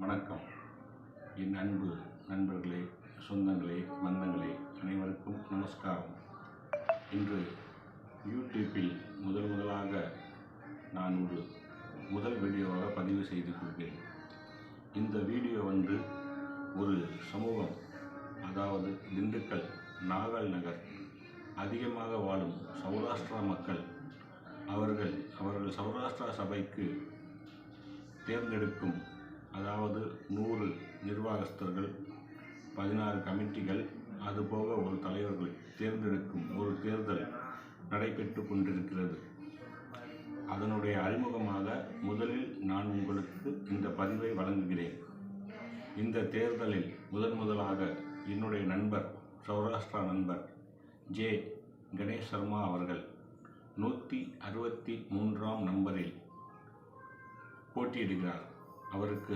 வணக்கம். என் அன்பு நண்பர்களே, சொந்தங்களே, பந்தங்களே, அனைவருக்கும் நமஸ்காரம். இன்று யூடியூப்பில் முதலாக நான் ஒரு முதல் வீடியோவாக பதிவு செய்து கொள்கிறேன். இந்த வீடியோ ஒரு சமூகம், அதாவது திண்டுக்கல் நாகல் நகர் அதிகமாக வாழும் சௌராஷ்டிரா மக்கள் அவர்கள் சௌராஷ்டிரா சபைக்கு தேர்ந்தெடுக்கும், அதாவது 100 நிர்வாகஸ்தர்கள், 16 கமிட்டிகள், அதுபோக ஒரு தலைவர்களை தேர்ந்தெடுக்கும் ஒரு தேர்தல் நடைபெற்று கொண்டிருக்கிறது. அதனுடைய அறிமுகமாக முதலில் நான் உங்களுக்கு இந்த பதிவை வழங்குகிறேன். இந்த தேர்தலில் முதலாக என்னுடைய நண்பர், சௌராஷ்டிரா நண்பர் ஜே. கணேஷ் சர்மா அவர்கள் 163ஆம் நம்பரில் போட்டியிடுகிறார். அவருக்கு